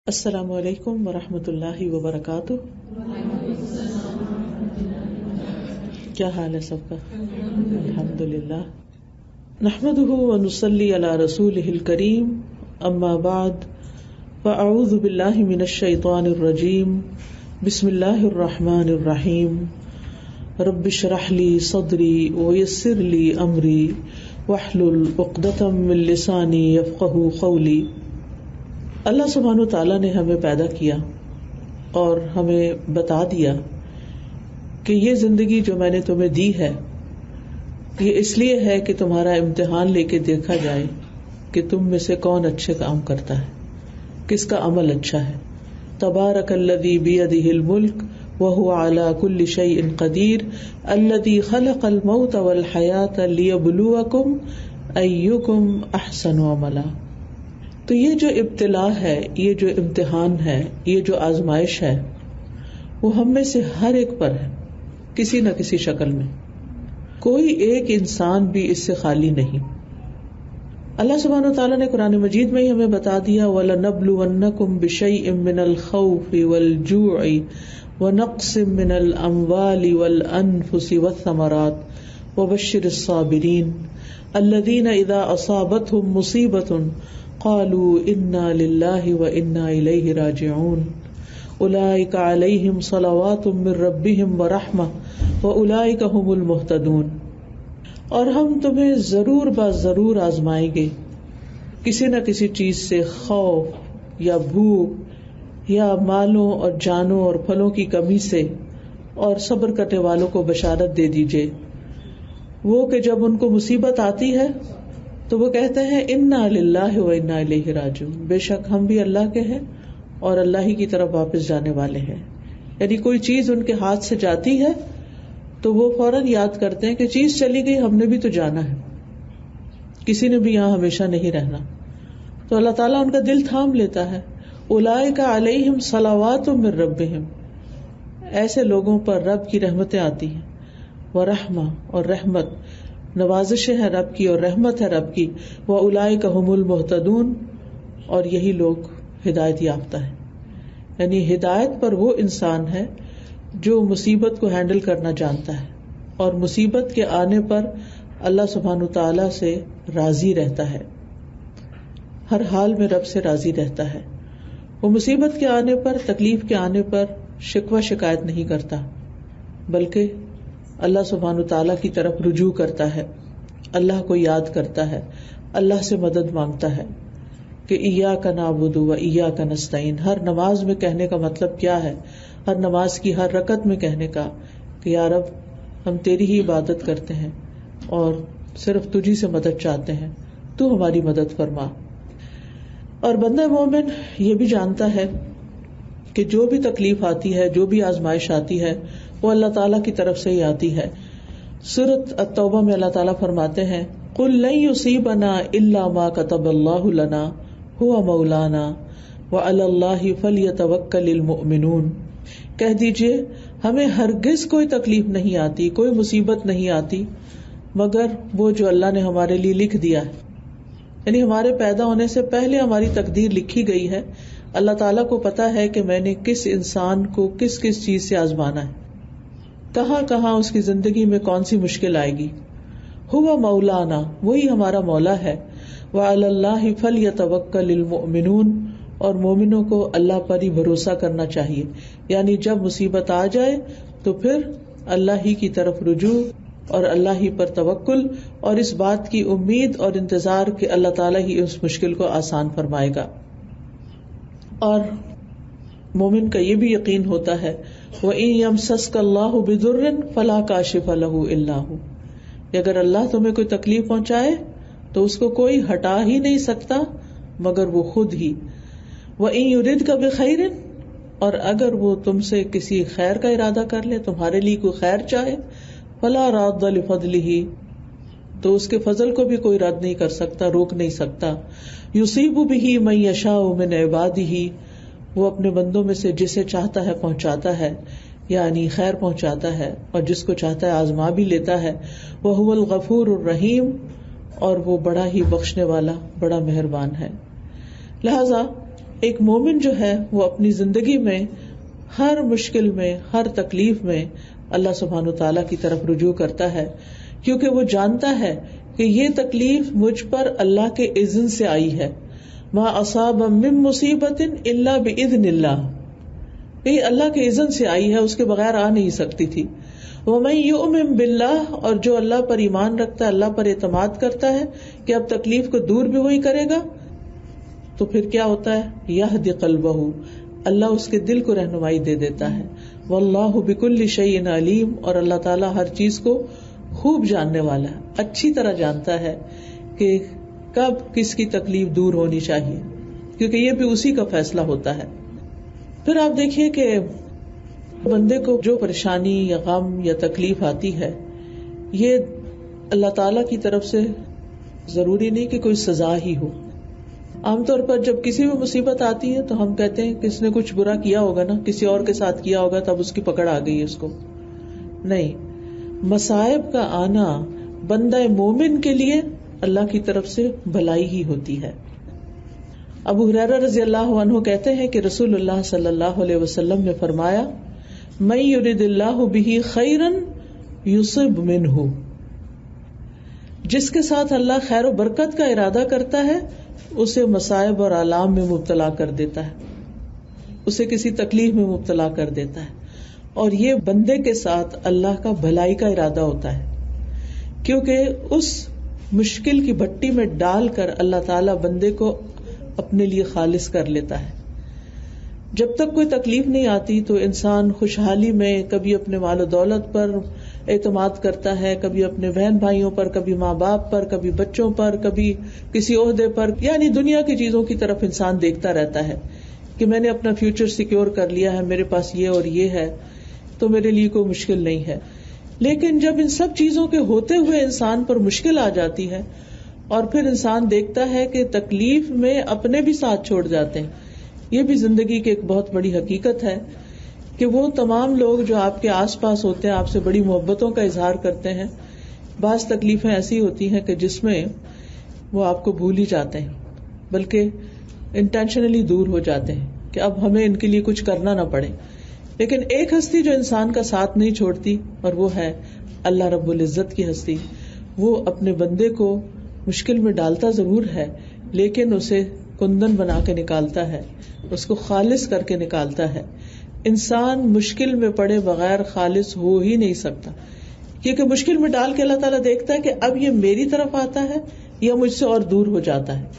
السلام علیکم ورحمۃ اللہ وبرکاتہ۔ کیا حال ہے سب کا؟ الحمدللہ، نحمده ونصلی علی رسولہ الکریم، اما بعد فاعوذ باللہ من الشیطان الرجیم، بسم اللہ الرحمن الرحیم، رب اشرح لی صدری ویسر لی امری واحلل عقدۃ من لسانی یفقہوا قولی۔ اللہ سبحانہ وتعالیٰ نے ہمیں پیدا کیا اور ہمیں بتا دیا کہ یہ زندگی جو میں نے تمہیں دی ہے یہ اس لیے ہے کہ تمہارا امتحان لے کے دیکھا جائے کہ تم میں سے کون اچھے کام کرتا ہے، کس کا عمل اچھا ہے۔ تبارک الذی بیدہ الملک وہو علی کل شیء قدیر الذی خلق الموت والحیاۃ لیبلوکم ایکم احسن عملا۔ تو یہ جو ابتلا ہے، یہ جو امتحان ہے، یہ جو آزمائش ہے، وہ ہم میں سے ہر ایک پر ہے، کسی نہ کسی شکل میں۔ کوئی ایک انسان بھی اس سے خالی نہیں۔ اللہ سبحانہ وتعالیٰ نے قرآن مجید میں ہی ہمیں بتا دیا وَلَنَبْلُوَنَّكُمْ بِشَيْءٍ مِّنَ الْخَوْفِ وَالْجُوعِ وَنَقْصٍ مِّنَ الْأَمْوَالِ وَالْأَنفُسِ وَالثَّمَرَاتِ وَبَشِّرِ الصَّابِرِينَ الَّذِينَ إِذَا أَصَابَتْهُمْ مُصِيبَةٌ قالوا انا للہ وانا الیہ راجعون اولئک علیہم صلوات من ربہم ورحمہ واولئک هم المہتدون۔ اور ہم تمہیں ضرور ضرور آزمائیں گے کسی نہ کسی چیز سے، خوف یا بھوک یا مالوں اور جانوں اور پھلوں کی کمی سے، اور صبر کرنے والوں کو بشارت دے دیجئے وہ کہ جب ان کو مصیبت آتی ہے تو وہ کہتے ہیں انا للہ و انا الیہ راجعون، بے شک ہم بھی اللہ کے ہیں اور اللہ ہی کی طرف واپس جانے والے ہیں۔ یعنی کوئی چیز ان کے ہاتھ سے جاتی ہے تو وہ فوراً یاد کرتے ہیں کہ چیز چلی گئی، ہم نے بھی تو جانا ہے، کسی نے بھی یہاں ہمیشہ نہیں رہنا۔ تو اللہ تعالیٰ ان کا دل تھام لیتا ہے۔ اولئک علیہم صلوات من ربہم، ایسے لوگوں پر رب کی رحمتیں آتی ہیں، ورحمہ اور رحمت، نوازشیں ہیں رب کی اور رحمت ہے رب کی، وَأُولَئِكَ هُمُ الْمُهْتَدُونَ، اور یہی لوگ ہدایت یافتہ ہیں۔ یعنی ہدایت پر وہ انسان ہے جو مصیبت کو ہینڈل کرنا جانتا ہے اور مصیبت کے آنے پر اللہ سبحانہ تعالی سے راضی رہتا ہے، ہر حال میں رب سے راضی رہتا ہے۔ وہ مصیبت کے آنے پر، تکلیف کے آنے پر شکوہ شکایت نہیں کرتا، بلکہ اللہ سبحانہ تعالیٰ کی طرف رجوع کرتا ہے، اللہ کو یاد کرتا ہے، اللہ سے مدد مانگتا ہے کہ ایاک نعبد و ایاک نستعین۔ ہر نماز میں کہنے کا مطلب کیا ہے؟ ہر نماز کی ہر رکعت میں کہنے کا کہ یا رب ہم تیری ہی عبادت کرتے ہیں اور صرف تجھی سے مدد چاہتے ہیں، تو ہماری مدد فرما۔ اور بندہ مومن یہ بھی جانتا ہے کہ جو بھی تکلیف آتی ہے، جو بھی آزمائش آتی ہے، وہ اللہ تعالیٰ کی طرف سے ہی آتی ہے۔ سورۃ التوبہ میں اللہ تعالیٰ فرماتے ہیں قُل لَن يُصِيبَنَا إِلَّا مَا كَتَبَ اللَّهُ لَنَا هُوَ مَوْلَانَا وَعَلَى اللَّهِ فَلْيَتَوَكَّلِ الْمُؤْمِنُونَ، کہہ دیجئے ہمیں ہرگز کوئی تکلیف نہیں آتی، کوئی مصیبت نہیں آتی مگر وہ جو اللہ نے ہمارے لیے لکھ دیا ہے۔ یعنی ہمارے پیدا ہونے سے پہلے ہماری تقدیر لکھی گئی ہے۔ اللہ تعالیٰ کو پتا ہے کہ میں نے کس انسان کو کس کس چیز سے آزمانا ہے، کہاں کہاں اس کی زندگی میں کون سی مشکل آئے گی۔ ہوا مولانا، وہی ہمارا مولا ہے۔ وعلی اللہ فلیتوکل المؤمنون، اور مومنوں کو اللہ پر ہی بھروسہ کرنا چاہیے۔ یعنی جب مصیبت آ جائے تو پھر اللہ ہی کی طرف رجوع اور اللہ ہی پر توکل، اور اس بات کی امید اور انتظار کہ اللہ تعالیٰ ہی اس مشکل کو آسان فرمائے گا۔ اور مومن کا یہ بھی یقین ہوتا ہے وَإِن يَمْسَسْكَ اللَّهُ بِضُرٍّ فَلَا كَاشِفَ لَهُ إِلَّا هُوَ، کہ اگر اللہ تمہیں کوئی تکلیف پہنچائے تو اس کو کوئی ہٹا ہی نہیں سکتا مگر وہ خود ہی۔ وَإِن يُرِدْكَ بِخَيْرٍ، اور اگر وہ تم سے کسی خیر کا ارادہ کر لے، تمہارے لیے کوئی خیر چاہے، فَلَا رَادَّ لِفَضْلِهِ، تو اس کے فضل کو بھی کوئی رد نہیں کر سکتا، روک نہیں سکتا۔ يُصِيبُ بِهِ مَن يَشَاءُ مِنْ عِبَادِهِ، وہ اپنے بندوں میں سے جسے چاہتا ہے پہنچاتا ہے، یعنی خیر پہنچاتا ہے، اور جس کو چاہتا ہے آزما بھی لیتا ہے۔ وَهُوَ الْغَفُورُ الرَّحِيمُ، اور وہ بڑا ہی بخشنے والا، بڑا مہربان ہے۔ لہذا ایک مومن جو ہے وہ اپنی زندگی میں ہر مشکل میں، ہر تکلیف میں اللہ سبحانہ وتعالیٰ کی طرف رجوع کرتا ہے، کیونکہ وہ جانتا ہے کہ یہ تکلیف مجھ پر اللہ کے اذن سے آئی ہے. ما اصاب من مصیبت الا باذن اللہ، یہ اللہ کے اذن سے آئی ہے، اس کے بغیر آ نہیں سکتی تھی. ومن یؤمن باللہ، اور جو اللہ پر ایمان رکھتا ہے، اللہ پر اعتماد کرتا ہے کہ اب تکلیف کو دور بھی وہی کرے گا، تو پھر کیا ہوتا ہے؟ یہدی قلبہ، اللہ اس کے دل کو رہنمائی دے دیتا ہے. واللہ بکل شیء علیم، اور اللہ تعالیٰ ہر چیز کو خوب جاننے والا ہے، اچھی طرح جانتا ہے کہ کب کس کی تکلیف دور ہونی چاہیے، کیونکہ یہ بھی اسی کا فیصلہ ہوتا ہے. پھر آپ دیکھیے کہ بندے کو جو پریشانی یا غم یا تکلیف آتی ہے، یہ اللہ تعالیٰ کی طرف سے ضروری نہیں کہ کوئی سزا ہی ہو. عام طور پر جب کسی بھی مصیبت آتی ہے تو ہم کہتے ہیں کہ اس نے کچھ برا کیا ہوگا نا، کسی اور کے ساتھ کیا ہوگا تب اس کی پکڑ آ گئی اس کو. نہیں، مصائب کا آنا بندہ مومن کے لیے اللہ کی طرف سے بھلائی ہی ہوتی ہے. ابو ہریرہ رضی اللہ عنہ کہتے ہیں کہ رسول اللہ صلی اللہ علیہ وسلم نے فرمایا، من یرد اللہ بہ خیرا یصب منہ، جس کے ساتھ اللہ خیر و برکت کا ارادہ کرتا ہے اسے مصائب اور آلام میں مبتلا کر دیتا ہے، اسے کسی تکلیف میں مبتلا کر دیتا ہے. اور یہ بندے کے ساتھ اللہ کا بھلائی کا ارادہ ہوتا ہے، کیونکہ اس مشکل کی بھٹی میں ڈال کر اللہ تعالیٰ بندے کو اپنے لیے خالص کر لیتا ہے. جب تک کوئی تکلیف نہیں آتی تو انسان خوشحالی میں کبھی اپنے مال و دولت پر اعتماد کرتا ہے، کبھی اپنے بہن بھائیوں پر، کبھی ماں باپ پر، کبھی بچوں پر، کبھی کسی عہدے پر، یعنی دنیا کی چیزوں کی طرف انسان دیکھتا رہتا ہے کہ میں نے اپنا فیوچر سیکیور کر لیا ہے، میرے پاس یہ اور یہ ہے تو میرے لیے کوئی مشکل نہیں ہے. لیکن جب ان سب چیزوں کے ہوتے ہوئے انسان پر مشکل آ جاتی ہے اور پھر انسان دیکھتا ہے کہ تکلیف میں اپنے بھی ساتھ چھوڑ جاتے ہیں. یہ بھی زندگی کی ایک بہت بڑی حقیقت ہے کہ وہ تمام لوگ جو آپ کے آس پاس ہوتے ہیں، آپ سے بڑی محبتوں کا اظہار کرتے ہیں، بعض تکلیفیں ایسی ہوتی ہیں کہ جس میں وہ آپ کو بھول ہی جاتے ہیں، بلکہ انٹینشنلی دور ہو جاتے ہیں کہ اب ہمیں ان کے لیے کچھ کرنا نہ پڑے. لیکن ایک ہستی جو انسان کا ساتھ نہیں چھوڑتی، اور وہ ہے اللہ رب العزت کی ہستی. وہ اپنے بندے کو مشکل میں ڈالتا ضرور ہے، لیکن اسے کندن بنا کے نکالتا ہے، اس کو خالص کر کے نکالتا ہے. انسان مشکل میں پڑے بغیر خالص ہو ہی نہیں سکتا، کیونکہ مشکل میں ڈال کے اللہ تعالیٰ دیکھتا ہے کہ اب یہ میری طرف آتا ہے یا مجھ سے اور دور ہو جاتا ہے.